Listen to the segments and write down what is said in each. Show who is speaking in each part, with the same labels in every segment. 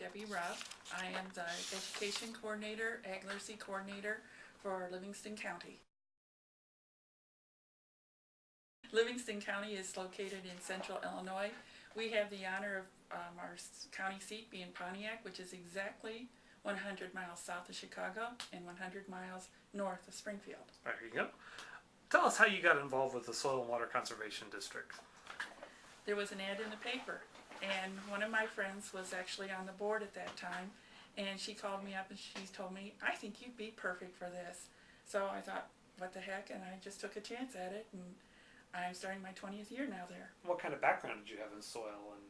Speaker 1: Debbie Ruff. I am the Education Coordinator, Ag Literacy Coordinator for Livingston County. Livingston County is located in central Illinois. We have the honor of our county seat being Pontiac, which is exactly 100 miles south of Chicago and 100 miles north of Springfield.
Speaker 2: There you go. Tell us how you got involved with the Soil and Water Conservation District.
Speaker 1: There was an ad in the paper, and one of my friends was actually on the board at that time, and she called me up and she told me, "I think you'd be perfect for this." So I thought, what the heck, and I just took a chance at it, and I'm starting my 20th year now there.
Speaker 2: What kind of background did you have in soil and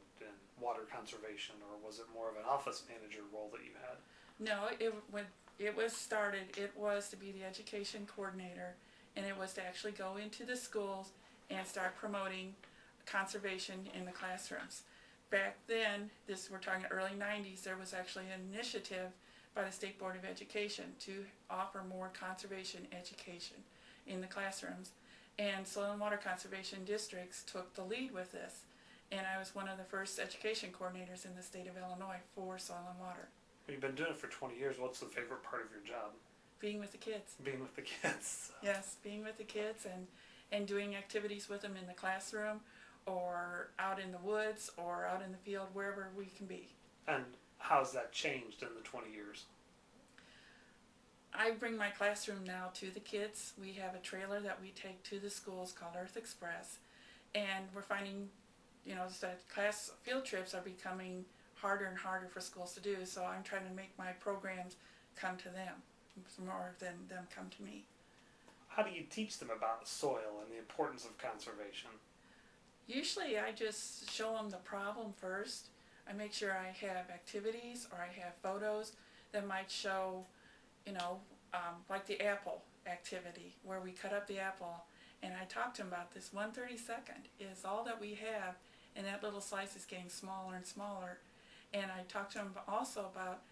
Speaker 2: water conservation, or was it more of an office manager role that you had?
Speaker 1: No, when it was started, it was to be the education coordinator, and it was to actually go into the schools and start promoting conservation in the classrooms. Back then, we're talking early 90s, there was actually an initiative by the State Board of Education to offer more conservation education in the classrooms, and soil and water conservation districts took the lead with this, and I was one of the first education coordinators in the state of Illinois for soil and water.
Speaker 2: You've been doing it for 20 years. What's the favorite part of your job?
Speaker 1: Being with the kids.
Speaker 2: Being with the kids.
Speaker 1: Yes, being with the kids and doing activities with them in the classroom or out in the woods or out in the field, wherever we can be.
Speaker 2: And how's that changed in the 20 years?
Speaker 1: I bring my classroom now to the kids. We have a trailer that we take to the schools called Earth Express, and we're finding, that class field trips are becoming harder and harder for schools to do, so I'm trying to make my programs come to them more than them come to me.
Speaker 2: How do you teach them about soil and the importance of conservation?
Speaker 1: Usually I just show them the problem first. I make sure I have activities or I have photos that might show, like the apple activity where we cut up the apple, and I talk to them about this 1/32 is all that we have, and that little slice is getting smaller and smaller. And I talk to them also about,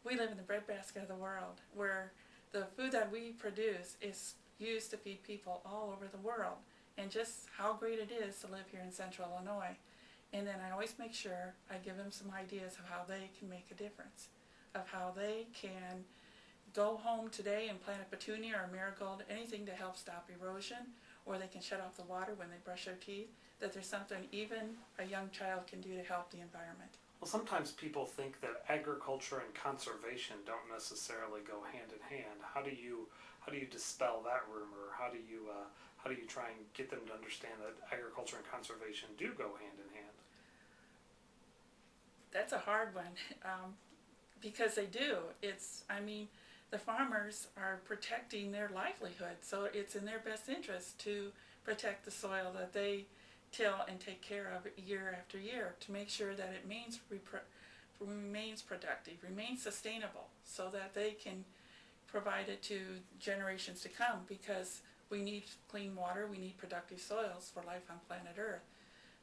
Speaker 1: we live in the breadbasket of the world, where the food that we produce is used to feed people all over the world, and just how great it is to live here in central Illinois. And then I always make sure I give them some ideas of how they can make a difference, of how they can go home today and plant a petunia or a marigold, anything to help stop erosion, or they can shut off the water when they brush their teeth, that there's something even a young child can do to help the environment.
Speaker 2: Well, sometimes people think that agriculture and conservation don't necessarily go hand in hand. How do you dispel that rumor? How do you try and get them to understand that agriculture and conservation do go hand in hand?
Speaker 1: That's a hard one, because they do. The farmers are protecting their livelihood, so it's in their best interest to protect the soil that they till and take care of year after year, to make sure that it remains productive, remains sustainable, so that they can provide it to generations to come, because we need clean water, we need productive soils for life on planet Earth.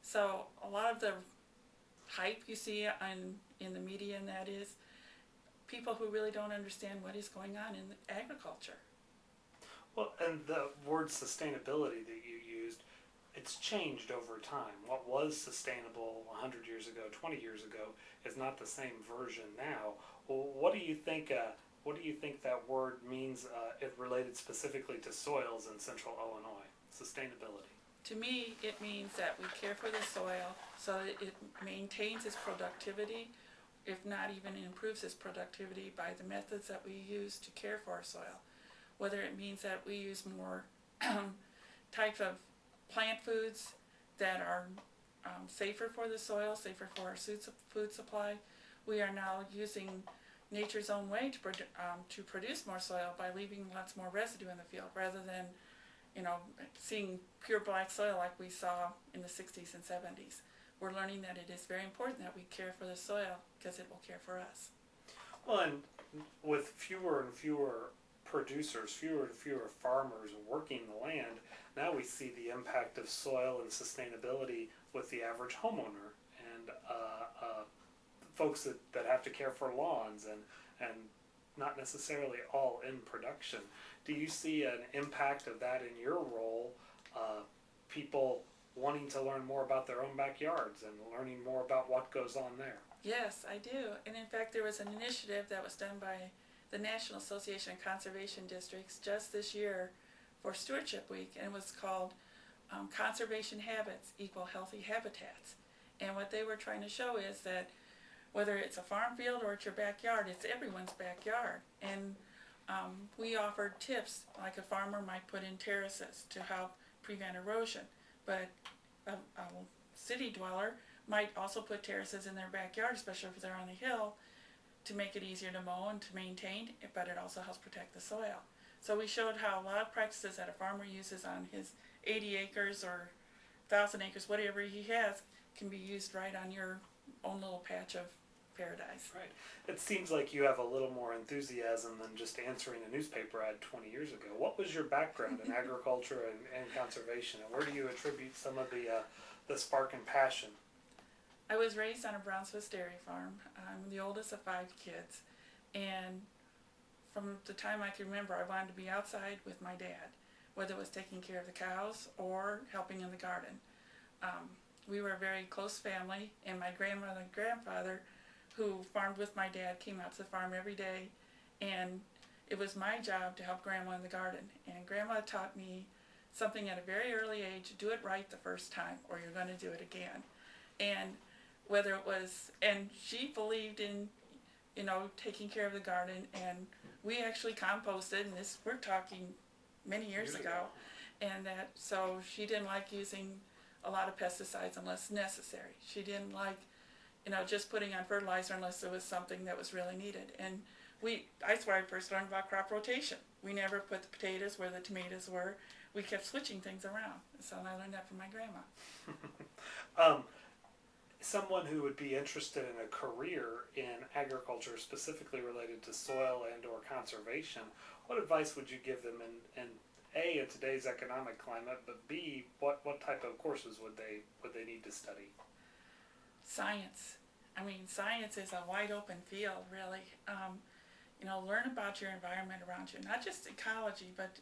Speaker 1: So a lot of the hype you see in the media, and that is people who really don't understand what is going on in agriculture.
Speaker 2: Well, and the word sustainability that you used, it's changed over time. What was sustainable 100 years ago, 20 years ago, is not the same version now. Well, what do you think that word means, it related specifically to soils in central Illinois, sustainability?
Speaker 1: To me, it means that we care for the soil so that it maintains its productivity, if not even improves its productivity by the methods that we use to care for our soil. Whether it means that we use more types of plant foods that are safer for the soil, safer for our food supply. We are now using nature's own way to produce more soil by leaving lots more residue in the field, rather than seeing pure black soil like we saw in the 60s and 70s. We're learning that it is very important that we care for the soil, because it will care for us.
Speaker 2: Well, and with fewer and fewer producers, fewer and fewer farmers working the land, now we see the impact of soil and sustainability with the average homeowner and folks that have to care for lawns and not necessarily all in production. Do you see an impact of that in your role, people wanting to learn more about their own backyards and learning more about what goes on there?
Speaker 1: Yes, I do. And in fact, there was an initiative that was done by the National Association of Conservation Districts just this year for Stewardship Week, and it was called Conservation Habits Equal Healthy Habitats. And what they were trying to show is that whether it's a farm field or it's your backyard, it's everyone's backyard. And we offered tips, like a farmer might put in terraces to help prevent erosion, but a city dweller might also put terraces in their backyard, especially if they're on a hill, to make it easier to mow and to maintain, but it also helps protect the soil. So we showed how a lot of practices that a farmer uses on his 80 acres or 1,000 acres, whatever he has, can be used right on your own little patch of paradise.
Speaker 2: Right. It seems like you have a little more enthusiasm than just answering a newspaper ad 20 years ago. What was your background in agriculture and conservation, and where do you attribute some of the spark and passion?
Speaker 1: I was raised on a Brown Swiss dairy farm. I'm the oldest of 5 kids, and from the time I can remember, I wanted to be outside with my dad, whether it was taking care of the cows or helping in the garden. We were a very close family, and my grandmother and grandfather, who farmed with my dad, came out to the farm every day, and it was my job to help Grandma in the garden. And Grandma taught me something at a very early age: do it right the first time, or you're going to do it again. And whether it was, and she believed in, taking care of the garden, and we actually composted, and this, we're talking many years ago, and that, so she didn't like using a lot of pesticides unless necessary. She didn't like, just putting on fertilizer unless there was something that was really needed. And that's where I first learned about crop rotation. We never put the potatoes where the tomatoes were. We kept switching things around. So I learned that from my grandma.
Speaker 2: Someone who would be interested in a career in agriculture, specifically related to soil and or conservation, what advice would you give them in A, in today's economic climate, but B, what type of courses would they need to study?
Speaker 1: Science. I mean, science is a wide open field, really. Learn about your environment around you, not just ecology, but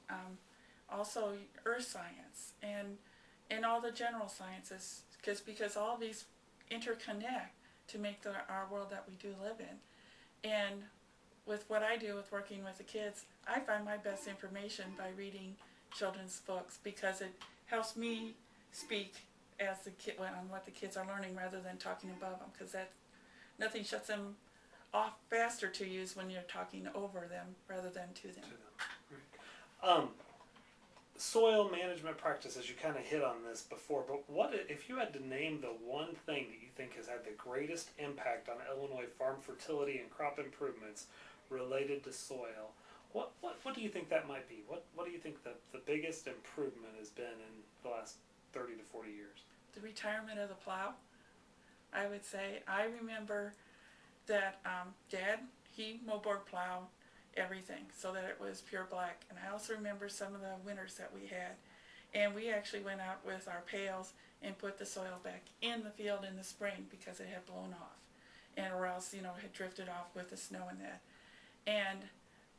Speaker 1: also earth science and all the general sciences, because all these interconnect to make our world that we do live in. And with what I do with working with the kids, I find my best information by reading children's books, because it helps me speak as the kid on what the kids are learning rather than talking above them, because that nothing shuts them off faster to use when you're talking over them rather than to them.
Speaker 2: Right. Soil management practices, you kind of hit on this before, but what if you had to name the one thing that you think has had the greatest impact on Illinois farm fertility and crop improvements related to soil? What do you think that might be? What do you think the biggest improvement has been in the last 30 to 40 years?
Speaker 1: The retirement of the plow, I would say. I remember that Dad, he moldboard plowed everything so that it was pure black. And I also remember some of the winters that we had. And we actually went out with our pails and put the soil back in the field in the spring because it had blown off. And or else, it had drifted off with the snow and that. And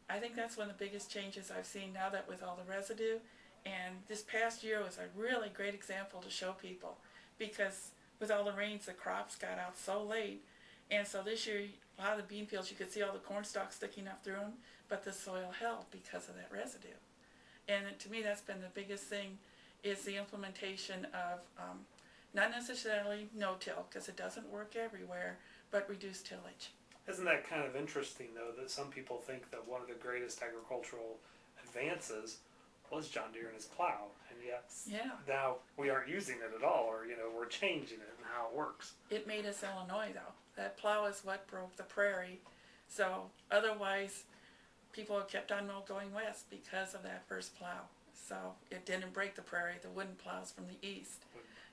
Speaker 1: I think that's one of the biggest changes I've seen now, that with all the residue. And this past year was a really great example to show people, because with all the rains, the crops got out so late. And so this year, a lot of the bean fields, you could see all the corn stalks sticking up through them, but the soil held because of that residue. And to me, that's been the biggest thing, is the implementation of not necessarily no-till, because it doesn't work everywhere, but reduced tillage.
Speaker 2: Isn't that kind of interesting, though, that some people think that one of the greatest agricultural advances was John Deere and his plow, and yet now we aren't using it at all, or we're changing it and how it works.
Speaker 1: It made us Illinois, though. That plow is what broke the prairie. So otherwise, people have kept on going west because of that first plow. So it didn't break the prairie. The wooden plows from the east.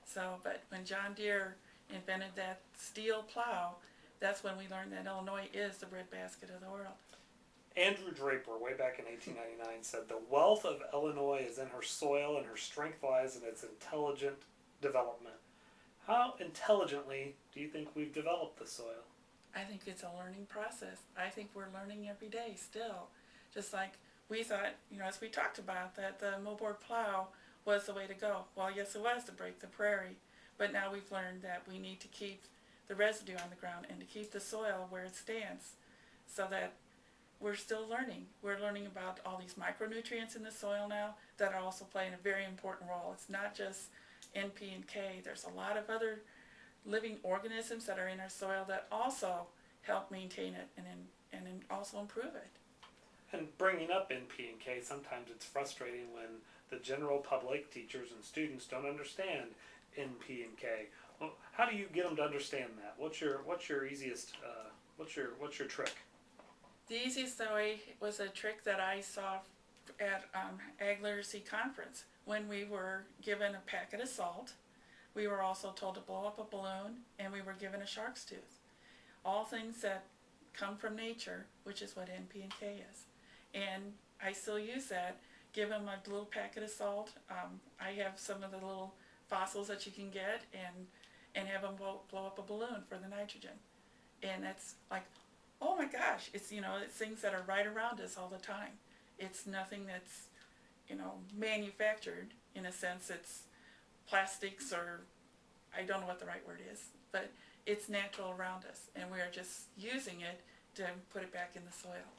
Speaker 1: So, but when John Deere invented that steel plow, that's when we learned that Illinois is the breadbasket of the world.
Speaker 2: Andrew Draper, way back in 1899, said, "The wealth of Illinois is in her soil, and her strength lies in its intelligent development." How intelligently do you think we've developed the soil?
Speaker 1: I think it's a learning process. I think we're learning every day still. Just like we thought, as we talked about, that the moldboard plow was the way to go. Well, yes, it was to break the prairie, but now we've learned that we need to keep the residue on the ground and to keep the soil where it stands, so that we're still learning. We're learning about all these micronutrients in the soil now that are also playing a very important role. It's not just NP and K. There's a lot of other living organisms that are in our soil that also help maintain it and also improve it.
Speaker 2: And bringing up NP and K, sometimes it's frustrating when the general public, teachers and students, don't understand NP and K. Well, how do you get them to understand that? What's your easiest what's your trick?
Speaker 1: The easiest way was a trick that I saw at Ag Literacy Conference. When we were given a packet of salt, we were also told to blow up a balloon, and we were given a shark's tooth. All things that come from nature, which is what NP and K is. And I still use that. Give them a little packet of salt. I have some of the little fossils that you can get, and have them blow up a balloon for the nitrogen. And it's like, oh my gosh, it's things that are right around us all the time. It's nothing that's manufactured in a sense. It's plastics, or I don't know what the right word is, but it's natural around us, and we are just using it to put it back in the soil.